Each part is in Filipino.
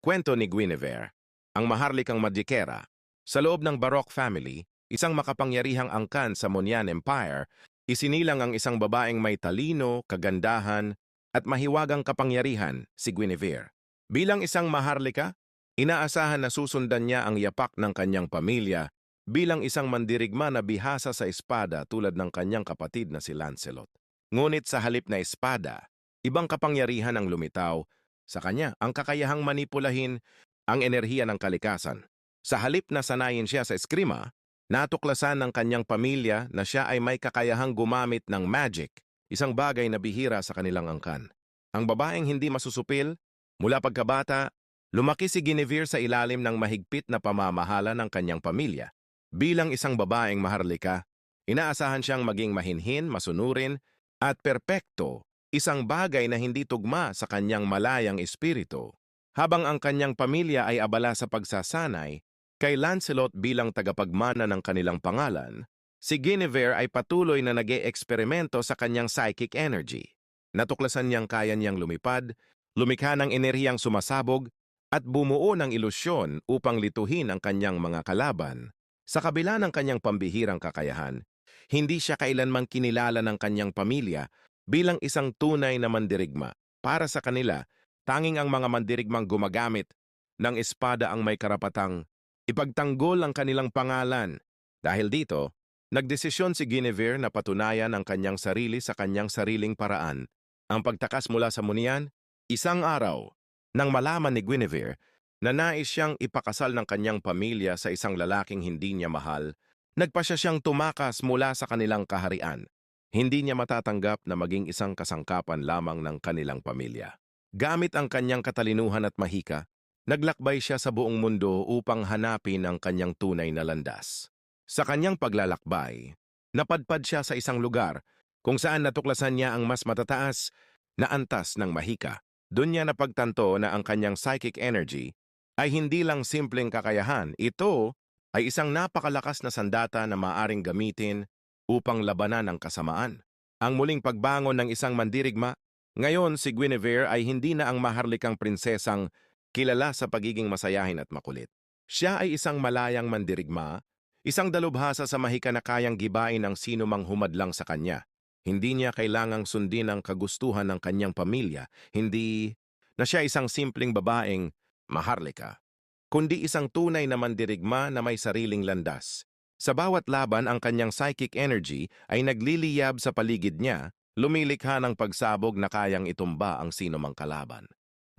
Kwento ni Guinevere, ang maharlikang magikera. Sa loob ng Baroque family, isang makapangyarihang angkan sa Monyan Empire, isinilang ang isang babaeng may talino, kagandahan, at mahiwagang kapangyarihan, si Guinevere. Bilang isang maharlika, inaasahan na susundan niya ang yapak ng kanyang pamilya bilang isang mandirigma na bihasa sa espada tulad ng kanyang kapatid na si Lancelot. Ngunit sa halip na espada, ibang kapangyarihan ang lumitaw sa kanya, ang kakayahang manipulahin ang enerhiya ng kalikasan. Sa halip na sanayin siya sa eskrima, natuklasan ng kanyang pamilya na siya ay may kakayahang gumamit ng magic, isang bagay na bihira sa kanilang angkan. Ang babaeng hindi masusupil, mula pagkabata, lumaki si Guinevere sa ilalim ng mahigpit na pamamahala ng kanyang pamilya. Bilang isang babaeng maharlika, inaasahan siyang maging mahinhin, masunurin, at perpekto, isang bagay na hindi tugma sa kanyang malayang espiritu. Habang ang kanyang pamilya ay abala sa pagsasanay, kay Lancelot bilang tagapagmana ng kanilang pangalan, si Guinevere ay patuloy na nag-e-eksperimento sa kanyang psychic energy. Natuklasan niyang kaya niyang lumipad, lumikha ng enerhiyang sumasabog, at bumuo ng ilusyon upang lituhin ang kanyang mga kalaban. Sa kabila ng kanyang pambihirang kakayahan, hindi siya kailanman kinilala ng kanyang pamilya bilang isang tunay na mandirigma. Para sa kanila, tanging ang mga mandirigmang gumagamit ng espada ang may karapatang ipagtanggol ang kanilang pangalan. Dahil dito, nagdesisyon si Guinevere na patunayan ang kanyang sarili sa kanyang sariling paraan. Ang pagtakas mula sa munian, isang araw, nang malaman ni Guinevere na nais siyang ipakasal ng kanyang pamilya sa isang lalaking hindi niya mahal, nagpasya siyang tumakas mula sa kanilang kaharian. Hindi niya matatanggap na maging isang kasangkapan lamang ng kanilang pamilya. Gamit ang kanyang katalinuhan at mahika, naglakbay siya sa buong mundo upang hanapin ang kanyang tunay na landas. Sa kanyang paglalakbay, napadpad siya sa isang lugar kung saan natuklasan niya ang mas matataas na antas ng mahika. Doon niya napagtanto na ang kanyang psychic energy ay hindi lang simpleng kakayahan. Ito ay isang napakalakas na sandata na maaring gamitin upang labanan ang kasamaan. Ang muling pagbangon ng isang mandirigma, ngayon si Guinevere ay hindi na ang maharlikang prinsesang kilala sa pagiging masayahin at makulit. Siya ay isang malayang mandirigma, isang dalubhasa sa mahika na kayang gibain ang sino mang humadlang sa kanya. Hindi niya kailangang sundin ang kagustuhan ng kanyang pamilya, hindi na siya isang simpleng babaeng maharlika, kundi isang tunay na mandirigma na may sariling landas. Sa bawat laban, ang kanyang psychic energy ay nagliliyab sa paligid niya, lumilikha ng pagsabog na kayang itumba ang sino mang kalaban.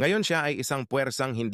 Ngayon siya ay isang puwersang hindi